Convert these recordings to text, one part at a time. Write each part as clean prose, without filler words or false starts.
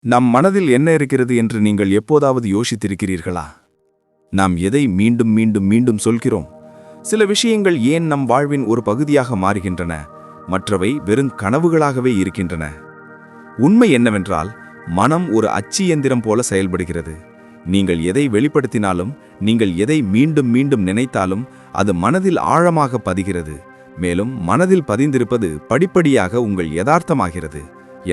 நம் மனதில் என்ன இருக்கிறது என்று நீங்கள் எப்போதாவது யோசித்திருக்கிறீர்களா? நாம் எதை மீண்டும் மீண்டும் மீண்டும் சொல்கிறோம்? சில விஷயங்கள் ஏன் நம் வாழ்வின் ஒரு பகுதியாக மாறுகின்றன, மற்றவை வெறும் கனவுகளாகவே இருக்கின்றன? உண்மை என்னவென்றால், மனம் ஒரு அச்சு இயந்திரம் போல செயல்படுகிறது. நீங்கள் எதை வெளிப்படுத்தினாலும், நீங்கள் எதை மீண்டும் மீண்டும் நினைத்தாலும் அது மனதில் ஆழமாக பதிகிறது. மேலும் மனதில் பதிந்திருப்பது படிப்படியாக உங்கள் யதார்த்தமாகிறது.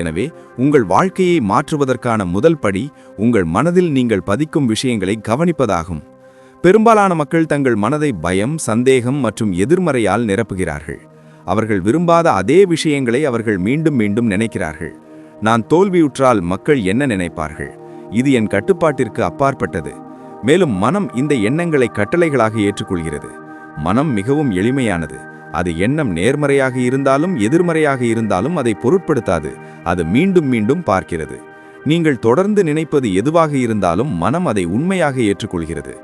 எனவே உங்கள் வாழ்க்கையை மாற்றுவதற்கான முதல் படி உங்கள் மனதில் நீங்கள் பதிக்கும் விஷயங்களை கவனிப்பதாகும். பெரும்பாலான மக்கள் தங்கள் மனதை பயம், சந்தேகம் மற்றும் எதிர்மறையால் நிரப்புகிறார்கள். அவர்கள் விரும்பாத அதே விஷயங்களை அவர்கள் மீண்டும் மீண்டும் நினைக்கிறார்கள். நான் தோல்வியுற்றால் மக்கள் என்ன நினைப்பார்கள்? இது என் கட்டுப்பாட்டிற்கு அப்பாற்பட்டது. மேலும் மனம் இந்த எண்ணங்களை கட்டளைகளாக ஏற்றுக்கொள்கிறது. மனம் மிகவும் எளிமையானது. அது எண்ணம் நேர்மறையாக இருந்தாலும் எதிர்மறையாக இருந்தாலும் அதை பொருட்படுத்தாது. அது மீண்டும் மீண்டும் பார்க்கிறது. நீங்கள் தொடர்ந்து நினைப்பது எதுவாக இருந்தாலும் மனம் அதை உண்மையாக ஏற்றுக்கொள்கிறது.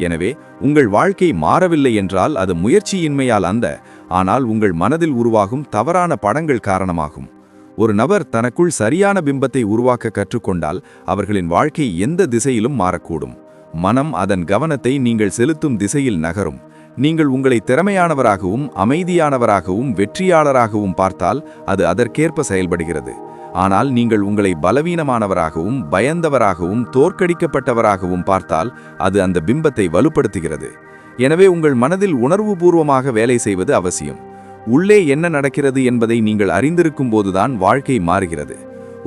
எனவே உங்கள் வாழ்க்கை மாறவில்லை என்றால் அது முயற்சியின்மையால் ஆனால் உங்கள் மனதில் உருவாகும் தவறான படங்கள் காரணமாகும். ஒரு நபர் தனக்குள் சரியான பிம்பத்தை உருவாக்க கற்றுக்கொண்டால் அவர்களின் வாழ்க்கை எந்த திசையிலும் மாறக்கூடும். மனம் அதன் கவனத்தை நீங்கள் செலுத்தும் திசையில் நகரும். நீங்கள் உங்களை திறமையானவராகவும் அமைதியானவராகவும் வெற்றியாளராகவும் பார்த்தால் அது அதற்கேற்ப செயல்படுகிறது. ஆனால் நீங்கள் உங்களை பலவீனமானவராகவும் பயந்தவராகவும் தோற்கடிக்கப்பட்டவராகவும் பார்த்தால் அது அந்த பிம்பத்தை வலுப்படுத்துகிறது. எனவே உங்கள் மனதில் உணர்வுபூர்வமாக வேலை செய்வது அவசியம். உள்ளே என்ன நடக்கிறது என்பதை நீங்கள் அறிந்திருக்கும் போதுதான் வாழ்க்கை மாறுகிறது.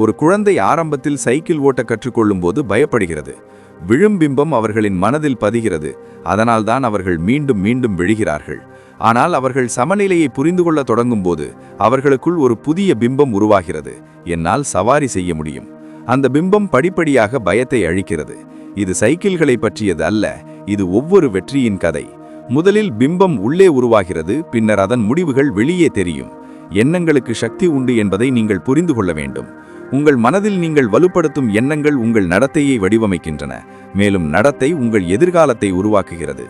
ஒரு குழந்தை ஆரம்பத்தில் சைக்கிள் ஓட்ட கற்றுக்கொள்ளும் போது பயப்படுகிறது. விழும்பிம்பம் அவர்களின் மனதில் பதிகிறது. அதனால்தான் அவர்கள் மீண்டும் மீண்டும் விழுகிறார்கள். ஆனால் அவர்கள் சமநிலையை புரிந்து கொள்ள தொடங்கும் போது அவர்களுக்குள் ஒரு புதிய பிம்பம் உருவாகிறது. என்னால் சவாரி செய்ய முடியும். அந்த பிம்பம் படிப்படியாக பயத்தை அழிக்கிறது. இது சைக்கிள்களை பற்றியது அல்ல, இது ஒவ்வொரு வெற்றியின் கதை. முதலில் பிம்பம் உள்ளே உருவாகிறது, பின்னர் அதன் முடிவுகள் வெளியே தெரியும். எண்ணங்களுக்கு சக்தி உண்டு என்பதை நீங்கள் புரிந்து கொள்ள வேண்டும். உங்கள் மனதில் நீங்கள் வலுப்படுத்தும் எண்ணங்கள் உங்கள் நடத்தையை வடிவமைக்கின்றன. மேலும் நடத்தை உங்கள் எதிர்காலத்தை உருவாக்குகிறது.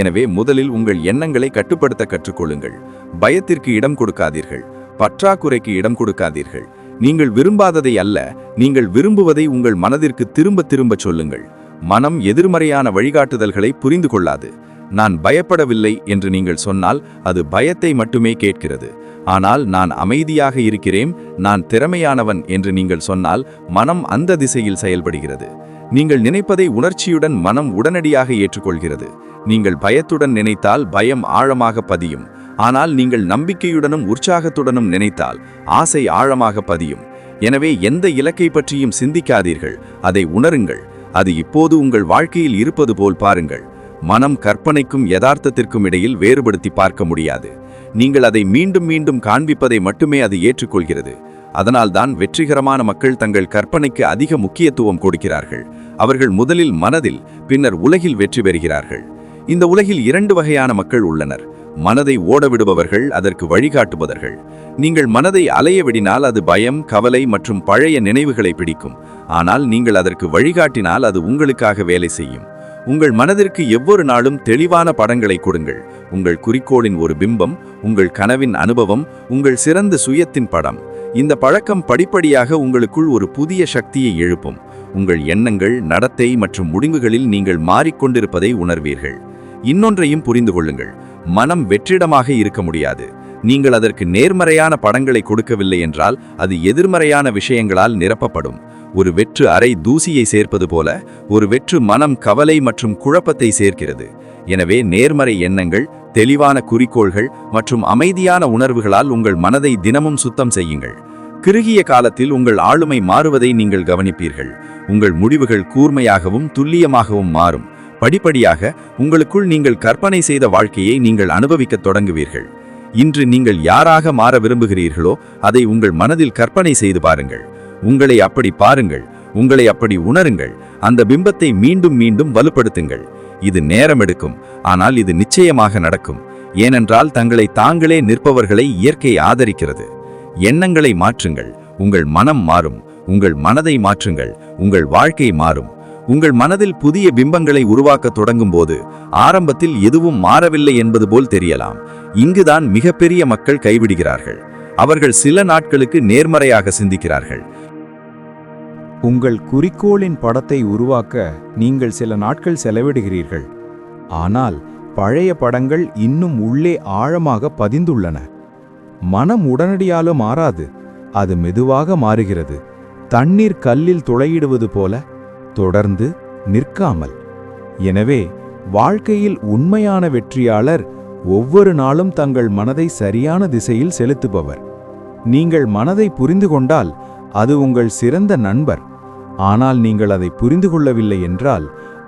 எனவே முதலில் உங்கள் எண்ணங்களை கட்டுப்படுத்த கற்றுக்கொள்ளுங்கள். பயத்திற்கு இடம் கொடுக்காதீர்கள். பற்றாக்குறைக்கு இடம் கொடுக்காதீர்கள். நீங்கள் விரும்பாததை அல்ல, நீங்கள் விரும்புவதை உங்கள் மனதிற்கு திரும்ப திரும்ப சொல்லுங்கள். மனம் எதிர்மறையான வழிகாட்டுதல்களை புரிந்து கொள்ளாது. நான் பயப்படவில்லை என்று நீங்கள் சொன்னால் அது பயத்தை மட்டுமே கேட்கிறது. ஆனால் நான் அமைதியாக இருக்கிறேன், நான் திறமையானவன் என்று நீங்கள் சொன்னால் மனம் அந்த திசையில் செயல்படுகிறது. நீங்கள் நினைப்பதை உணர்ச்சியுடன் மனம் உடனடியாக ஏற்றுக்கொள்கிறது. நீங்கள் பயத்துடன் நினைத்தால் பயம் ஆழமாக பதியும். ஆனால் நீங்கள் நம்பிக்கையுடனும் உற்சாகத்துடனும் நினைத்தால் ஆசை ஆழமாக பதியும். எனவே எந்த இலக்கை பற்றியும் சிந்திக்காதீர்கள், அதை உணருங்கள். அது இப்போது உங்கள் வாழ்க்கையில் இருப்பது போல் பாருங்கள். மனம் கற்பனைக்கும் யதார்த்தத்திற்கும் இடையில் வேறுபடுத்தி பார்க்க முடியாது. நீங்கள் அதை மீண்டும் மீண்டும் காண்பிப்பதை மட்டுமே அது ஏற்றுக்கொள்கிறது. அதனால்தான் வெற்றிகரமான மக்கள் தங்கள் கற்பனைக்கு அதிக முக்கியத்துவம் கொடுக்கிறார்கள். அவர்கள் முதலில் மனதில், பின்னர் உலகில் வெற்றி பெறுகிறார்கள். இந்த உலகில் 2 வகையான மக்கள் உள்ளனர். மனதை ஓடவிடுபவர்கள், அதற்கு வழிகாட்டுபவர்கள். நீங்கள் மனதை அலைய விடினால் அது பயம், கவலை மற்றும் பழைய நினைவுகளை பிடிக்கும். ஆனால் நீங்கள் அதற்கு வழிகாட்டினால் அது உங்களுக்காக வேலை செய்யும். உங்கள் மனதிற்கு ஒவ்வொரு நாளும் தெளிவான படங்களை கொடுங்கள். உங்கள் குறிக்கோளின் ஒரு பிம்பம், உங்கள் கனவின் அனுபவம், உங்கள் சிறந்த சுயத்தின் படம். இந்த பழக்கம் படிப்படியாக உங்களுக்குள் ஒரு புதிய சக்தியை எழுப்பும். உங்கள் எண்ணங்கள், நடத்தை மற்றும் முடிவுகளில் நீங்கள் மாறிக்கொண்டிருப்பதை உணர்வீர்கள். இன்னொன்றையும் புரிந்து கொள்ளுங்கள். மனம் வெற்றிடமாக இருக்க முடியாது. நீங்கள் அதற்கு நேர்மறையான படங்களை கொடுக்கவில்லை என்றால் அது எதிர்மறையான விஷயங்களால் நிரப்பப்படும். ஒரு வெற்று அறை தூசியை சேர்ப்பது போல ஒரு வெற்று மனம் கவலை மற்றும் குழப்பத்தை சேர்க்கிறது. எனவே நேர்மறை எண்ணங்கள், தெளிவான குறிக்கோள்கள் மற்றும் அமைதியான உணர்வுகளால் உங்கள் மனதை தினமும் சுத்தம் செய்யுங்கள். குறுகிய காலத்தில் உங்கள் ஆளுமை மாறுவதை நீங்கள் கவனிப்பீர்கள். உங்கள் முடிவுகள் கூர்மையாகவும் துல்லியமாகவும் மாறும். படிப்படியாக உங்களுக்குள் நீங்கள் கற்பனை செய்த வாழ்க்கையை நீங்கள் அனுபவிக்கத் தொடங்குவீர்கள். இன்று நீங்கள் யாராக மாற விரும்புகிறீர்களோ அதை உங்கள் மனதில் கற்பனை செய்து பாருங்கள். உங்களை அப்படி பாருங்கள், உங்களை அப்படி உணருங்கள். அந்த பிம்பத்தை மீண்டும் மீண்டும் வலுப்படுத்துங்கள். இது நேரம் எடுக்கும், ஆனால் இது நிச்சயமாக நடக்கும். ஏனென்றால் தங்களை தாங்களே நிற்பவர்களை இயற்கை ஆதரிக்கிறது. எண்ணங்களை மாற்றுங்கள், உங்கள் மனம் மாறும். உங்கள் மனதை மாற்றுங்கள், உங்கள் வாழ்க்கை மாறும். உங்கள் மனதில் புதிய பிம்பங்களை உருவாக்க தொடங்கும் போது ஆரம்பத்தில் எதுவும் மாறவில்லை என்பது போல் தெரியலாம். இங்குதான் மிகப்பெரிய மக்கள் கைவிடுகிறார்கள். அவர்கள் சில நாட்களுக்கு நேர்மறையாக சிந்திக்கிறார்கள். உங்கள் குறிக்கோளின் படத்தை உருவாக்க நீங்கள் சில நாட்கள் செலவிடுகிறீர்கள். ஆனால் பழைய படங்கள் இன்னும் உள்ளே ஆழமாக பதிந்துள்ளன. மனம் உடனடியால மாறாது, அது மெதுவாக மாறுகிறது. தண்ணீர் கல்லில் துளையிடுவது போல, தொடர்ந்து நிற்காமல். எனவே வாழ்க்கையில் உண்மையான வெற்றியாளர் ஒவ்வொரு நாளும் தங்கள் மனதை சரியான திசையில் செலுத்துபவர். நீங்கள் மனதை புரிந்து கொண்டால் அது உங்கள் சிறந்த நண்பர். ஆனால் நீங்கள் அதை புரிந்து கொள்ளவில்லை என்றால்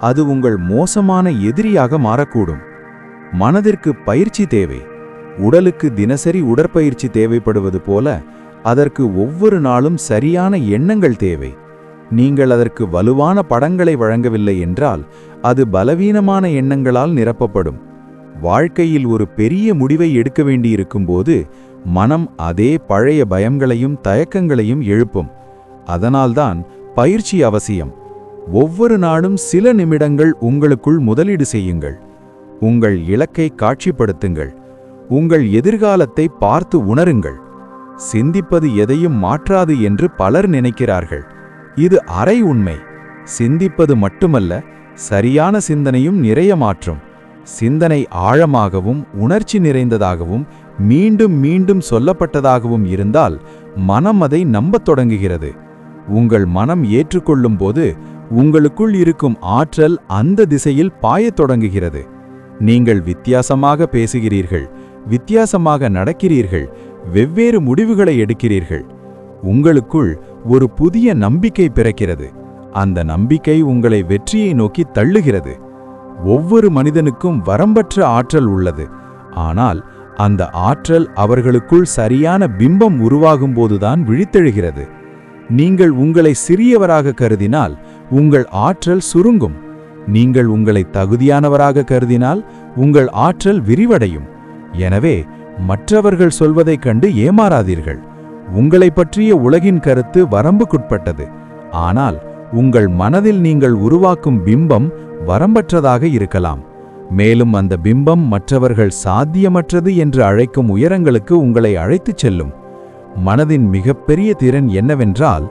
அது உங்கள் மோசமான எதிரியாக மாறக்கூடும். மனதிற்கு பயிற்சி தேவை. உடலுக்கு தினசரி உடற்பயிற்சி தேவைப்படுவது போல அதற்கு ஒவ்வொரு நாளும் சரியான எண்ணங்கள் தேவை. நீங்கள் அதற்கு வலுவான படங்களை வழங்கவில்லை என்றால் அது பலவீனமான எண்ணங்களால் நிரப்பப்படும். வாழ்க்கையில் ஒரு பெரிய முடிவை எடுக்க வேண்டியிருக்கும்போது மனம் அதே பழைய பயங்களையும் தயக்கங்களையும் எழுப்பும். அதனால்தான் பயிற்சி அவசியம். ஒவ்வொரு நாளும் சில நிமிடங்கள் உங்களுக்குள் முதலீடு செய்யுங்கள். உங்கள் இலக்கை காட்சிப்படுத்துங்கள். உங்கள் எதிர்காலத்தை பார்த்து உணருங்கள். சிந்திப்பது எதையும் மாற்றாது என்று பலர் நினைக்கிறார்கள். இது அரை உண்மை. சிந்திப்பது மட்டுமல்ல, சரியான சிந்தனையும் நிறைய மாற்றும். சிந்தனை ஆழமாகவும் உணர்ச்சி நிறைந்ததாகவும் மீண்டும் மீண்டும் சொல்லப்பட்டதாகவும் இருந்தால் மனம் அதை நம்பத் தொடங்குகிறது. உங்கள் மனம் ஏற்றுக்கொள்ளும் போது உங்களுக்குள் இருக்கும் ஆற்றல் அந்த திசையில் பாயத் தொடங்குகிறது. நீங்கள் வித்தியாசமாக பேசுகிறீர்கள், வித்தியாசமாக நடக்கிறீர்கள், வெவ்வேறு முடிவுகளை எடுக்கிறீர்கள். உங்களுக்குள் ஒரு புதிய நம்பிக்கை பிறக்கிறது. அந்த நம்பிக்கை உங்களை வெற்றியை நோக்கி தள்ளுகிறது. ஒவ்வொரு மனிதனுக்கும் வரம்பற்ற ஆற்றல் உள்ளது. ஆனால் அந்த ஆற்றல் அவர்களுக்குள் சரியான பிம்பம் உருவாகும்போதுதான் விழித்தெழுகிறது. நீங்கள் உங்களை சிறியவராக கருதினால் உங்கள் ஆற்றல் சுருங்கும். நீங்கள் உங்களை தகுதியானவராக கருதினால் உங்கள் ஆற்றல் விரிவடையும். எனவே மற்றவர்கள் சொல்வதைக் கண்டு ஏமாறாதீர்கள். உங்களை பற்றிய உலகின் கருத்து வரம்புக்குட்பட்டது. ஆனால் உங்கள் மனதில் நீங்கள் உருவாக்கும் பிம்பம் வரம்பற்றதாக இருக்கலாம். மேலும் அந்த பிம்பம் மற்றவர்கள் சாத்தியமற்றது என்று அழைக்கும் உயரங்களுக்கு உங்களை அழைத்துச் செல்லும். மனதின் மிகப்பெரிய திறன் என்னவென்றால்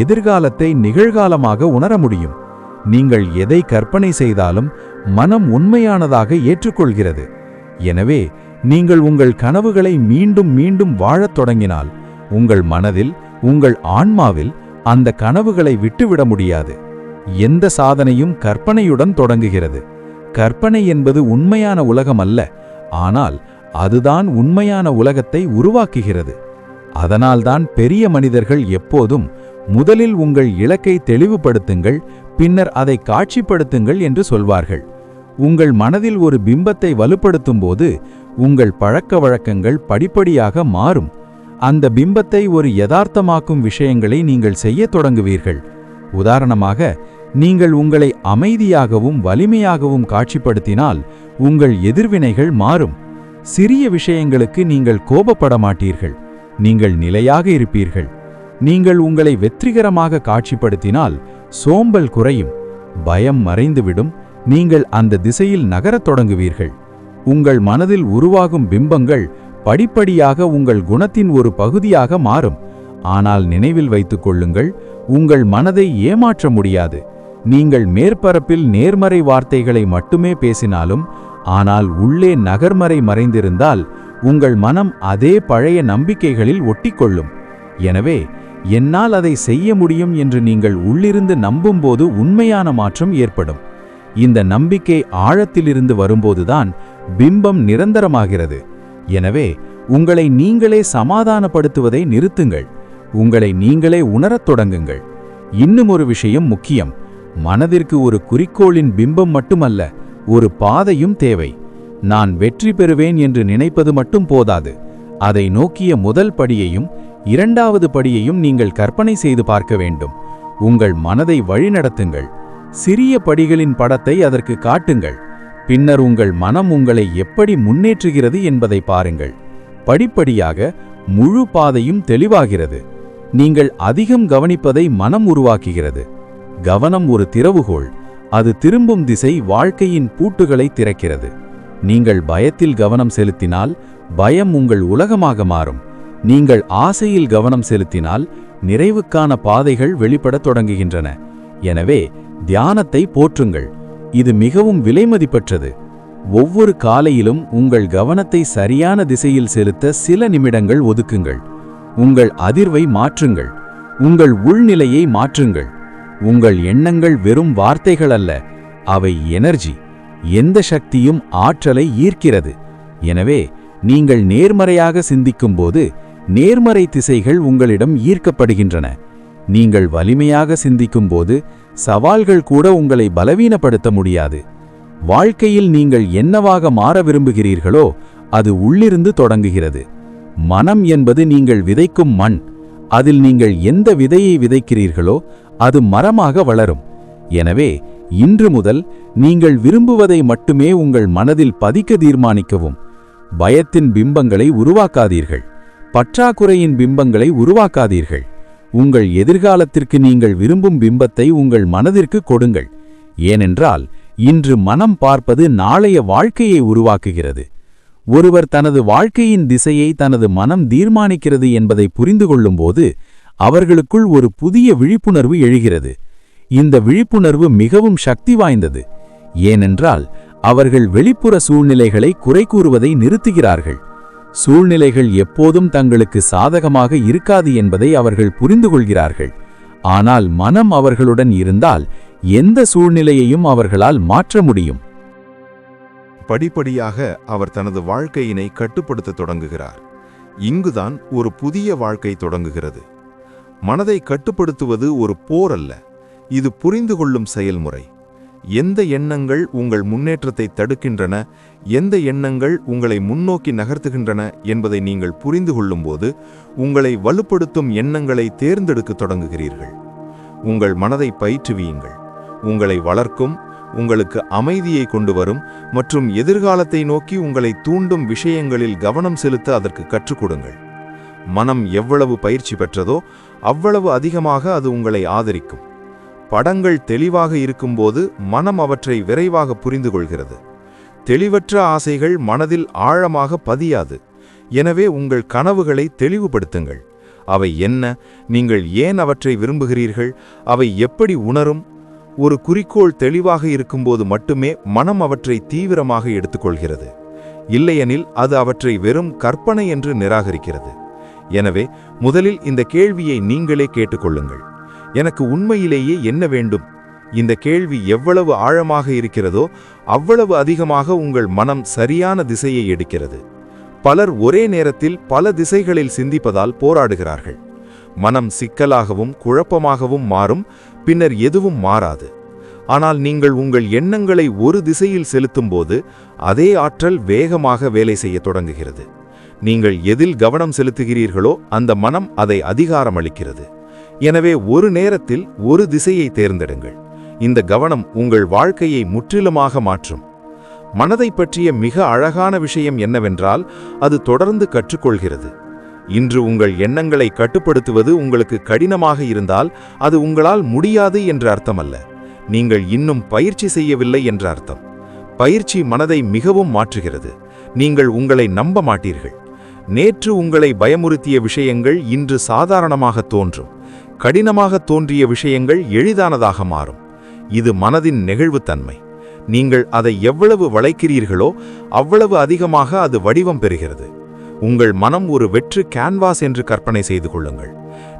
எதிர்காலத்தை நிகழ்காலமாக உணர முடியும். நீங்கள் எதை கற்பனை செய்தாலும் மனம் உண்மையானதாக ஏற்றுக்கொள்கிறது. எனவே நீங்கள் உங்கள் கனவுகளை மீண்டும் மீண்டும் வாழத் தொடங்கினால் உங்கள் மனதில், உங்கள் ஆன்மாவில் அந்த கனவுகளை விட்டுவிட முடியாது. எந்த சாதனையும் கற்பனையுடன் தொடங்குகிறது. கற்பனை என்பது உண்மையான உலகம் அல்ல, ஆனால் அதுதான் உண்மையான உலகத்தை உருவாக்குகிறது. அதனால்தான் பெரிய மனிதர்கள் எப்போதும் முதலில் உங்கள் இலக்கை தெளிவுபடுத்துங்கள், பின்னர் அதை காட்சிப்படுத்துங்கள் என்று சொல்வார்கள். உங்கள் மனதில் ஒரு பிம்பத்தை வலுப்படுத்தும் போது உங்கள் பழக்க வழக்கங்கள் படிப்படியாக மாறும். அந்த பிம்பத்தை ஒரு யதார்த்தமாக்கும் விஷயங்களை நீங்கள் செய்யத் தொடங்குவீர்கள். உதாரணமாக, நீங்கள் உங்களை அமைதியாகவும் வலிமையாகவும் காட்சிப்படுத்தினால் உங்கள் எதிர்வினைகள் மாறும். சிறிய விஷயங்களுக்கு நீங்கள் கோபப்பட மாட்டீர்கள். நீங்கள் நிலையாக இருப்பீர்கள். நீங்கள் உங்களை வெற்றிகரமாக காட்சிப்படுத்தினால் சோம்பல் குறையும், பயம் மறைந்துவிடும். நீங்கள் அந்த திசையில் நகரத் தொடங்குவீர்கள். உங்கள் மனதில் உருவாகும் பிம்பங்கள் படிப்படியாக உங்கள் குணத்தின் ஒரு பகுதியாக மாறும். ஆனால் நினைவில் வைத்துக் கொள்ளுங்கள், உங்கள் மனதை ஏமாற்ற முடியாது. நீங்கள் மேற்பரப்பில் நேர்மறை வார்த்தைகளை மட்டுமே பேசினாலும், ஆனால் உள்ளே நகர்மறை மறைந்திருந்தால் உங்கள் மனம் அதே பழைய நம்பிக்கைகளில் ஒட்டிக்கொள்ளும். எனவே என்னால் அதை செய்ய முடியும் என்று நீங்கள் உள்ளிருந்து நம்பும்போது உண்மையான மாற்றம் ஏற்படும். இந்த நம்பிக்கை ஆழத்திலிருந்து வரும்போதுதான் பிம்பம் நிரந்தரமாகிறது. எனவே உங்களை நீங்களே சமாதானப்படுத்துவதை நிறுத்துங்கள். உங்களை நீங்களே உணரத் தொடங்குங்கள். இன்னும் ஒரு விஷயம் முக்கியம். மனதிற்கு ஒரு குறிக்கோளின் பிம்பம் மட்டுமல்ல, ஒரு பாதையும் தேவை. நான் வெற்றி பெறுவேன் என்று நினைப்பது மட்டும் போதாது. அதை நோக்கிய முதல் படியையும் இரண்டாவது படியையும் நீங்கள் கற்பனை செய்து பார்க்க வேண்டும். உங்கள் மனதை வழிநடத்துங்கள். சிறிய படிகளின் படத்தை அதற்கு காட்டுங்கள். பின்னர் உங்கள் மனம் உங்களை எப்படி முன்னேற்றுகிறது என்பதை பாருங்கள். படிப்படியாக முழு பாதையும் தெளிவாகிறது. நீங்கள் அதிகம் கவனிப்பதை மனம் உருவாக்குகிறது. கவனம் ஒரு திறவுகோல். அது திரும்பும் திசை வாழ்க்கையின் பூட்டுகளை திறக்கிறது. நீங்கள் பயத்தில் கவனம் செலுத்தினால் பயம் உங்கள் உலகமாக மாறும். நீங்கள் ஆசையில் கவனம் செலுத்தினால் நிறைவுக்கான பாதைகள் வெளிப்படத் தொடங்குகின்றன. எனவே தியானத்தை போற்றுங்கள். இது மிகவும் விலைமதிப்பற்றது. ஒவ்வொரு காலையிலும் உங்கள் கவனத்தை சரியான திசையில் செலுத்த சில நிமிடங்கள் ஒதுக்குங்கள். உங்கள் அதிர்வை மாற்றுங்கள். உங்கள் உள்நிலையை மாற்றுங்கள். உங்கள் எண்ணங்கள் வெறும் வார்த்தைகள் அல்ல, அவை எனர்ஜி. எந்த சக்தியும் ஆற்றலை ஈர்க்கிறது. எனவே நீங்கள் நேர்மறையாக சிந்திக்கும்போது நேர்மறை திசைகள் உங்களிடம் ஈர்க்கப்படுகின்றன. நீங்கள் வலிமையாக சிந்திக்கும்போது சவால்கள் கூட உங்களை பலவீனப்படுத்த முடியாது. வாழ்க்கையில் நீங்கள் என்னவாக மாற விரும்புகிறீர்களோ அது உள்ளிருந்து தொடங்குகிறது. மனம் என்பது நீங்கள் விதைக்கும் மண். அதில் நீங்கள் எந்த விதையை விதைக்கிறீர்களோ அது மரமாக வளரும். எனவே இன்று முதல் நீங்கள் விரும்புவதை மட்டுமே உங்கள் மனதில் பதிக்க தீர்மானிக்கவும். பயத்தின் பிம்பங்களை உருவாக்காதீர்கள். பற்றாக்குறையின் பிம்பங்களை உருவாக்காதீர்கள். உங்கள் எதிர்காலத்திற்கு நீங்கள் விரும்பும் பிம்பத்தை உங்கள் மனதிற்கு கொடுங்கள். ஏனென்றால் இன்று மனம் பார்ப்பது நாளைய வாழ்க்கையை உருவாக்குகிறது. ஒருவர் தனது வாழ்க்கையின் திசையை தனது மனம் தீர்மானிக்கிறது என்பதை புரிந்து கொள்ளும்போது அவர்களுக்குள் ஒரு புதிய விழிப்புணர்வு எழுகிறது. இந்த விழிப்புணர்வு மிகவும் சக்தி வாய்ந்தது. ஏனென்றால் அவர்கள் வெளிப்புற சூழ்நிலைகளை குறை கூறுவதை நிறுத்துகிறார்கள். சூழ்நிலைகள் எப்போதும் தங்களுக்கு சாதகமாக இருக்காது என்பதை அவர்கள் புரிந்து கொள்கிறார்கள். ஆனால் மனம் அவர்களுடன் இருந்தால் எந்த சூழ்நிலையையும் அவர்களால் மாற்ற முடியும். படிப்படியாக அவர் தனது வாழ்க்கையினை கட்டுப்படுத்த தொடங்குகிறார். இங்குதான் ஒரு புதிய வாழ்க்கை தொடங்குகிறது. மனதை கட்டுப்படுத்துவது ஒரு போர் அல்ல, இது புரிந்து கொள்ளும் செயல்முறை. எந்த எண்ணங்கள் உங்கள் முன்னேற்றத்தை தடுக்கின்றன, எந்த எண்ணங்கள் உங்களை முன்னோக்கி நகர்த்துகின்றன என்பதை நீங்கள் புரிந்து கொள்ளும்போது உங்களை வலுப்படுத்தும் எண்ணங்களை தேர்ந்தெடுக்க தொடங்குகிறீர்கள். உங்கள் மனதை பயிற்றுவியுங்கள். உங்களை வளர்க்கும், உங்களுக்கு அமைதியை கொண்டு வரும் மற்றும் எதிர்காலத்தை நோக்கி உங்களை தூண்டும் விஷயங்களில் கவனம் செலுத்த அதற்கு கற்றுக் கொடுங்கள். மனம் எவ்வளவு பயிற்சி பெற்றதோ அவ்வளவு அதிகமாக அது உங்களை ஆதரிக்கும். படங்கள் தெளிவாக இருக்கும்போது மனம் அவற்றை விரைவாக புரிந்து கொள்கிறது. தெளிவற்ற ஆசைகள் மனதில் ஆழமாக பதியாது. எனவே உங்கள் கனவுகளை தெளிவுபடுத்துங்கள். அவை என்ன? நீங்கள் ஏன் அவற்றை விரும்புகிறீர்கள்? அவை எப்படி உணரும்? ஒரு குறிக்கோள் தெளிவாக இருக்கும்போது மட்டுமே மனம் அவற்றை தீவிரமாக எடுத்துக்கொள்கிறது. இல்லையெனில் அது அவற்றை வெறும் கற்பனை என்று நிராகரிக்கிறது. எனவே முதலில் இந்த கேள்வியை நீங்களே கேட்டுக்கொள்ளுங்கள். எனக்கு உண்மையிலேயே என்ன வேண்டும்? இந்த கேள்வி எவ்வளவு ஆழமாக இருக்கிறதோ அவ்வளவு அதிகமாக உங்கள் மனம் சரியான திசையை எடுக்கிறது. பலர் ஒரே நேரத்தில் பல திசைகளில் சிந்திப்பதால் போராடுகிறார்கள். மனம் சிக்கலாகவும் குழப்பமாகவும் மாறும், பின்னர் எதுவும் மாறாது. ஆனால் நீங்கள் உங்கள் எண்ணங்களை ஒரு திசையில் செலுத்தும்போது அதே ஆற்றல் வேகமாக வேலை செய்ய தொடங்குகிறது. நீங்கள் எதில் கவனம் செலுத்துகிறீர்களோ அந்த மனம் அதை அதிகாரமளிக்கிறது. எனவே ஒரு நேரத்தில் ஒரு திசையை தேர்ந்தெடுங்கள். இந்த கவனம் உங்கள் வாழ்க்கையை முற்றிலுமாக மாற்றும். மனதை பற்றிய மிக அழகான விஷயம் என்னவென்றால் அது தொடர்ந்து கற்றுக்கொள்கிறது. இன்று உங்கள் எண்ணங்களை கட்டுப்படுத்துவது உங்களுக்கு கடினமாக இருந்தால் அது உங்களால் முடியாது என்ற அர்த்தமல்ல, நீங்கள் இன்னும் பயிற்சி செய்யவில்லை என்ற அர்த்தம். பயிற்சி மனதை மிகவும் மாற்றுகிறது. நீங்கள் உங்களை நம்ப மாட்டீர்கள். நேற்று உங்களை பயமுறுத்திய விஷயங்கள் இன்று சாதாரணமாக தோன்றும். கடினமாக தோன்றிய விஷயங்கள் எளிதானதாக மாறும். இது மனதின் நெகிழ்வுத்தன்மை. நீங்கள் அதை எவ்வளவு வளைக்கிறீர்களோ அவ்வளவு அதிகமாக அது வடிவம் பெறுகிறது. உங்கள் மனம் ஒரு வெற்று கேன்வாஸ் என்று கற்பனை செய்து கொள்ளுங்கள்.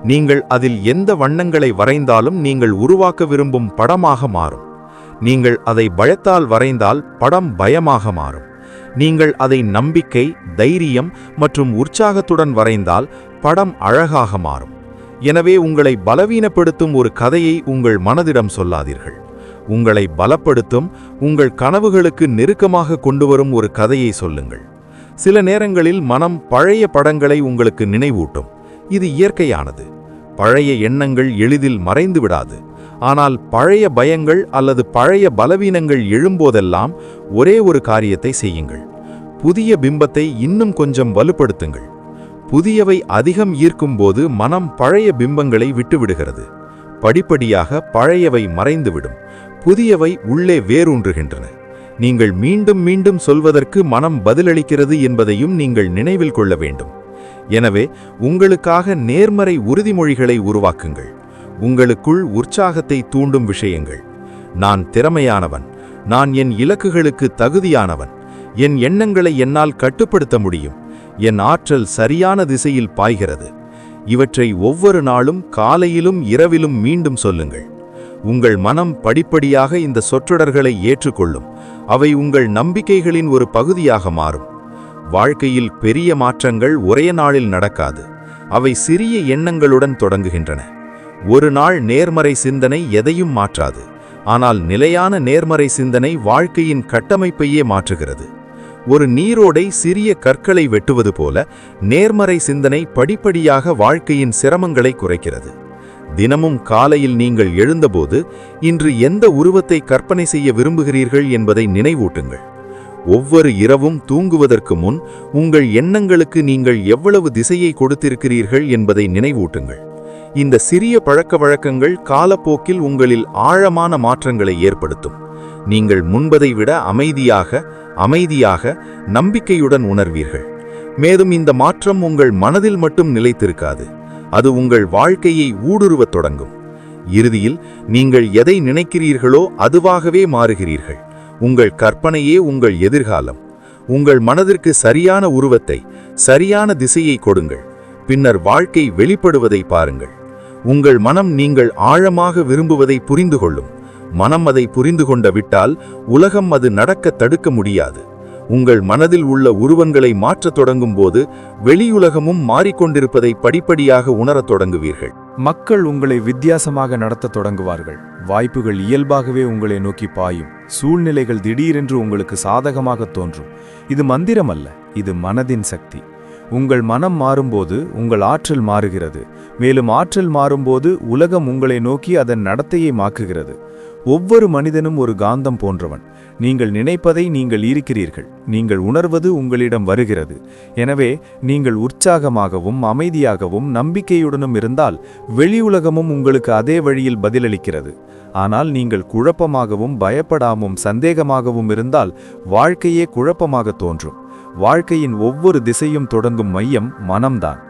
நீங்கள் அதில் எந்த வண்ணங்களை வரைந்தாலும் நீங்கள் உருவாக்க விரும்பும் படமாக மாறும். நீங்கள் அதை பயத்தால் வரைந்தால் படம் பயமாக மாறும். நீங்கள் அதை நம்பிக்கை, தைரியம் மற்றும் உற்சாகத்துடன் வரைந்தால் படம் அழகாக மாறும். எனவே உங்களை பலவீனப்படுத்தும் ஒரு கதையை உங்கள் மனதிடம் சொல்லாதீர்கள். உங்களை பலப்படுத்தும், உங்கள் கனவுகளுக்கு நெருக்கமாக கொண்டு வரும் ஒரு கதையை சொல்லுங்கள். சில நேரங்களில் மனம் பழைய படங்களை உங்களுக்கு நினைவூட்டும். இது இயற்கையானது. பழைய எண்ணங்கள் எளிதில் மறைந்து விடாது. ஆனால் பழைய பயங்கள் அல்லது பழைய பலவீனங்கள் எழும்போதெல்லாம் ஒரே ஒரு காரியத்தை செய்யுங்கள். புதிய பிம்பத்தை இன்னும் கொஞ்சம் வலுப்படுத்துங்கள். புதியவை அதிகம் ஈர்க்கும்போது மனம் பழைய பிம்பங்களை விட்டுவிடுகிறது. படிப்படியாக பழையவை மறைந்துவிடும். புதியவை உள்ளே வேரூன்றுகின்றன. நீங்கள் மீண்டும் மீண்டும் சொல்வதற்கு மனம் பதிலளிக்கிறது என்பதையும் நீங்கள் நினைவில் கொள்ள வேண்டும். எனவே உங்களுக்காக நேர்மறை உறுதிமொழிகளை உருவாக்குங்கள். உங்களுக்குள் உற்சாகத்தை தூண்டும் விஷயங்கள். நான் திறமையானவன். நான் என் இலக்குகளுக்கு தகுதியானவன். என் எண்ணங்களை என்னால் கட்டுப்படுத்த முடியும். என் ஆற்றல் சரியான திசையில் பாய்கிறது. இவற்றை ஒவ்வொரு நாளும் காலையிலும் இரவிலும் மீண்டும் சொல்லுங்கள். உங்கள் மனம் படிப்படியாக இந்த சொற்றொடர்களை ஏற்றுக்கொள்ளும். அவை உங்கள் நம்பிக்கைகளின் ஒரு பகுதியாக மாறும். வாழ்க்கையில் பெரிய மாற்றங்கள் ஒரே நாளில் நடக்காது. அவை சிறிய எண்ணங்களுடன் தொடங்குகின்றன. ஒரு நாள் நேர்மறை சிந்தனை எதையும் மாற்றாது. ஆனால் நிலையான நேர்மறை சிந்தனை வாழ்க்கையின் கட்டமைப்பையே மாற்றுகிறது. ஒரு நீரோடை சிறிய கற்களை வெட்டுவது போல நேர்மறை சிந்தனை படிப்படியாக வாழ்க்கையின் சிரமங்களை குறைக்கிறது. தினமும் காலையில் நீங்கள் எழுந்தபோது இன்று எந்த உருவத்தை கற்பனை செய்ய விரும்புகிறீர்கள் என்பதை நினைவூட்டுங்கள். ஒவ்வொரு இரவும் தூங்குவதற்கு முன் உங்கள் எண்ணங்களுக்கு நீங்கள் எவ்வளவு திசையை கொடுத்திருக்கிறீர்கள் என்பதை நினைவூட்டுங்கள். இந்த சிறிய பழக்கவழக்கங்கள் காலப்போக்கில் உங்களில் ஆழமான மாற்றங்களை ஏற்படுத்தும். நீங்கள் முன்பதை விட அமைதியாக நம்பிக்கையுடன் உணர்வீர்கள். மேலும் இந்த மாற்றம் உங்கள் மனதில் மட்டும் நிலைத்திருக்காது. அது உங்கள் வாழ்க்கையை ஊடுருவத் தொடங்கும். இறுதியில் நீங்கள் எதை நினைக்கிறீர்களோ அதுவாகவே மாறுகிறீர்கள். உங்கள் கற்பனையே உங்கள் எதிர்காலம். உங்கள் மனதிற்கு சரியான உருவத்தை, சரியான திசையை கொடுங்கள். பின்னர் வாழ்க்கை வெளிப்படுவதை பாருங்கள். உங்கள் மனம் நீங்கள் ஆழமாக விரும்புவதை புரிந்து கொள்ளும். மனம் அதை புரிந்து கொண்டு விட்டால் உலகம் அது நடக்க தடுக்க முடியாது. உங்கள் மனதில் உள்ள உருவங்களை மாற்றத் தொடங்கும் போது வெளியுலகமும் மாறிக்கொண்டிருப்பதை படிப்படியாக உணரத் தொடங்குவீர்கள். மக்கள் உங்களை வித்தியாசமாக நடத்தத் தொடங்குவார்கள். வாய்ப்புகள் இயல்பாகவே உங்களை நோக்கி பாயும். சூழ்நிலைகள் திடீரென்று உங்களுக்கு சாதகமாக தோன்றும். இது மந்திரம் அல்ல, இது மனதின் சக்தி. உங்கள் மனம் மாறும்போது உங்கள் ஆற்றல் மாறுகிறது. மேலும் ஆற்றல் மாறும்போது உலகம் உங்களை நோக்கி அதன் நடத்தையை மாக்குகிறது. ஒவ்வொரு மனிதனும் ஒரு காந்தம் போன்றவன். நீங்கள் நினைப்பதை நீங்கள் ஈர்க்கிறீர்கள். நீங்கள் உணர்வது உங்களிடம் வருகிறது. எனவே நீங்கள் உற்சாகமாகவும் அமைதியாகவும் நம்பிக்கையுடனும் இருந்தால் வெளியுலகமும் உங்களுக்கு அதே வழியில் பதிலளிக்கிறது. ஆனால் நீங்கள் குழப்பமாகவும் பயப்படாமும் சந்தேகமாகவும் இருந்தால் வாழ்க்கையே குழப்பமாக தோன்றும். வாழ்க்கையின் ஒவ்வொரு திசையும் தொடங்கும் மையம் மனம்தான்.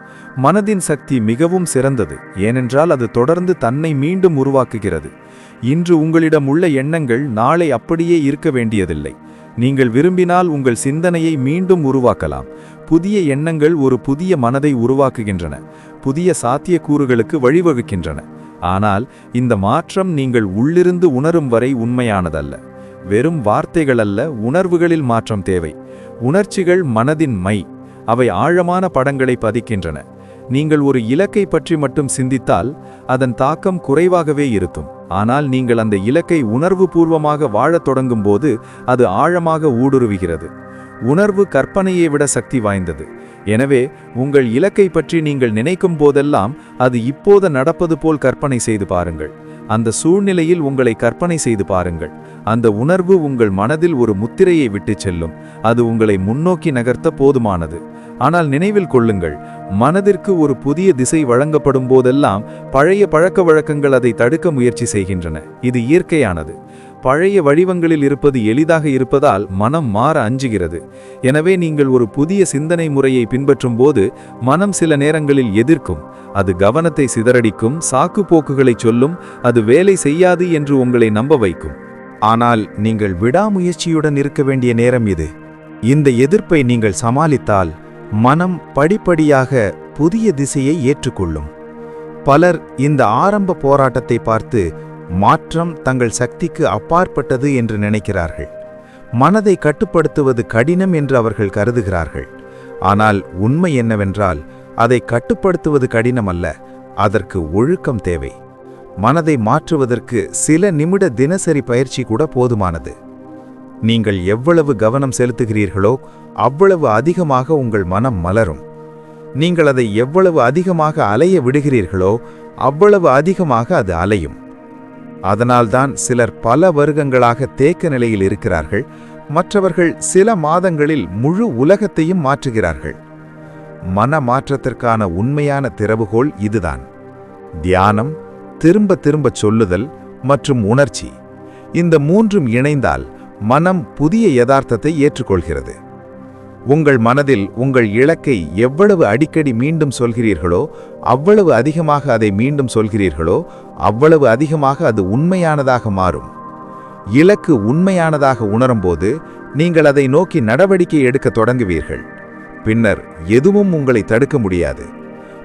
மனதின் சக்தி மிகவும் சிறந்தது. ஏனென்றால் அது தொடர்ந்து தன்னை மீண்டும் உருவாக்குகிறது. இன்று உங்களிடம் உள்ள எண்ணங்கள் நாளை அப்படியே இருக்க வேண்டியதில்லை. நீங்கள் விரும்பினால் உங்கள் சிந்தனையை மீண்டும் உருவாக்கலாம். புதிய எண்ணங்கள் ஒரு புதிய மனதை உருவாக்குகின்றன. புதிய சாத்தியக்கூறுகளுக்கு வழிவகுக்கின்றன. ஆனால் இந்த மாற்றம் நீங்கள் உள்ளிருந்து உணரும் வரை உண்மையானதல்ல. வெறும் வார்த்தைகள் அல்ல, உணர்வுகளில் மாற்றம் தேவை. உணர்ச்சிகள் மனதின் மை. அவை ஆழமான படங்களை பதிக்கின்றன. நீங்கள் ஒரு இலக்கை பற்றி மட்டும் சிந்தித்தால் அதன் தாக்கம் குறைவாகவே இருக்கும். ஆனால் நீங்கள் அந்த இலக்கை உணர்வுபூர்வமாக வாழத் தொடங்கும் போது அது ஆழமாக ஊடுருவுகிறது. உணர்வு கற்பனையை விட சக்தி வாய்ந்தது. எனவே உங்கள் இலக்கை பற்றி நீங்கள் நினைக்கும் போதெல்லாம் அது இப்போது நடப்பது போல் கற்பனை செய்து பாருங்கள். அந்த சூழ்நிலையில் உங்களை கற்பனை செய்து பாருங்கள். அந்த உணர்வு உங்கள் மனதில் ஒரு முத்திரையை விட்டு செல்லும். அது உங்களை முன்னோக்கி நகர்த்த போதுமானது. ஆனால் நினைவில் கொள்ளுங்கள், மனதிற்கு ஒரு புதிய திசை வழங்கப்படும் போதெல்லாம் பழைய பழக்க வழக்கங்கள் அதை தடுக்க முயற்சி செய்கின்றன. இது இயற்கையானது. பழைய வடிவங்களில் இருப்பது எளிதாக இருப்பதால் மனம் மாற அஞ்சுகிறது. எனவே நீங்கள் ஒரு புதிய சிந்தனை முறையை பின்பற்றும் போது மனம் சில நேரங்களில் எதிர்க்கும். அது கவனத்தை சிதறடிக்கும், சாக்குப்போக்குகளை சொல்லும், அது வேலை செய்யாது என்று உங்களை நம்ப வைக்கும். ஆனால் நீங்கள் விடாமுயற்சியுடன் இருக்க வேண்டிய நேரம் இது. இந்த எதிர்ப்பை நீங்கள் சமாளித்தால் மனம் படிப்படியாக புதிய திசையை ஏற்றுக்கொள்ளும். பலர் இந்த ஆரம்ப போராட்டத்தை பார்த்து மாற்றம் தங்கள் சக்திக்கு அப்பாற்பட்டது என்று நினைக்கிறார்கள். மனதை கட்டுப்படுத்துவது கடினம் என்று அவர்கள் கருதுகிறார்கள். ஆனால் உண்மை என்னவென்றால் அதை கட்டுப்படுத்துவது கடினமல்ல, அதற்கு ஒழுக்கம் தேவை. மனதை மாற்றுவதற்கு சில நிமிட தினசரி பயிற்சி கூட போதுமானது. நீங்கள் எவ்வளவு கவனம் செலுத்துகிறீர்களோ அவ்வளவு அதிகமாக உங்கள் மனம் மலரும். நீங்கள் அதை எவ்வளவு அதிகமாக அலைய விடுகிறீர்களோ அவ்வளவு அதிகமாக அது அலையும். அதனால்தான் சிலர் பல வருடங்களாக தேக்க நிலையில் இருக்கிறார்கள். மற்றவர்கள் சில மாதங்களில் முழு உலகத்தையும் மாற்றுகிறார்கள். மன மாற்றத்திற்கான உண்மையான திறவுகோல் இதுதான். தியானம், திரும்ப திரும்ப சொல்லுதல் மற்றும் உணர்ச்சி. இந்த மூன்றும் இணைந்தால் மனம் புதிய யதார்த்தத்தை ஏற்றுக்கொள்கிறது. உங்கள் மனதில் உங்கள் இலக்கை எவ்வளவு அடிக்கடி மீண்டும் சொல்கிறீர்களோ அவ்வளவு அதிகமாக அதை மீண்டும் சொல்கிறீர்களோ அவ்வளவு அதிகமாக அது உண்மையானதாக மாறும். இலக்கு உண்மையானதாக உணரும்போது நீங்கள் அதை நோக்கி நடவடிக்கை எடுக்க தொடங்குவீர்கள். பின்னர் எதுவும் உங்களை தடுக்க முடியாது.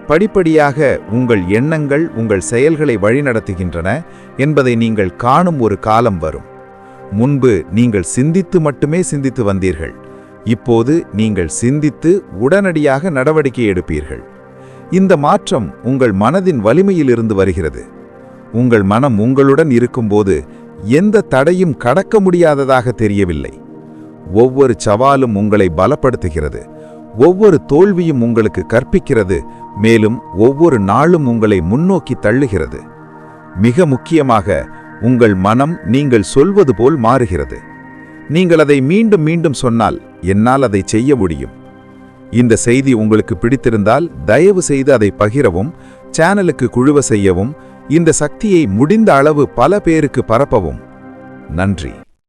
படிப்படியாக உங்கள் எண்ணங்கள் உங்கள் செயல்களை வழிநடத்துகின்றன என்பதை நீங்கள் காணும் ஒரு காலம் வரும். முன்பு நீங்கள் சிந்தித்து மட்டுமே சிந்தித்து வந்தீர்கள். இப்போது நீங்கள் சிந்தித்து உடனடியாக நடவடிக்கை எடுப்பீர்கள். இந்த மாற்றம் உங்கள் மனதின் வலிமையிலிருந்து வருகிறது. உங்கள் மனம் உங்களுடன் இருக்கும்போது எந்த தடையும் கடக்க முடியாததாக தெரியவில்லை. ஒவ்வொரு சவாலும் உங்களை பலப்படுத்துகிறது. ஒவ்வொரு தோல்வியும் உங்களுக்கு கற்பிக்கிறது. மேலும் ஒவ்வொரு நாளும் உங்களை முன்னோக்கி தள்ளுகிறது. மிக முக்கியமாக உங்கள் மனம் நீங்கள் சொல்வது போல் மாறுகிறது. நீங்கள் அதை மீண்டும் மீண்டும் சொன்னால் என்னால் அதை செய்ய முடியும். இந்த செய்தி உங்களுக்கு பிடித்திருந்தால் தயவு செய்து அதை பகிரவும், சேனலுக்கு குழுவ செய்யவும், இந்த சக்தியை முடிந்த அளவு பல பேருக்கு பரப்பவும். நன்றி.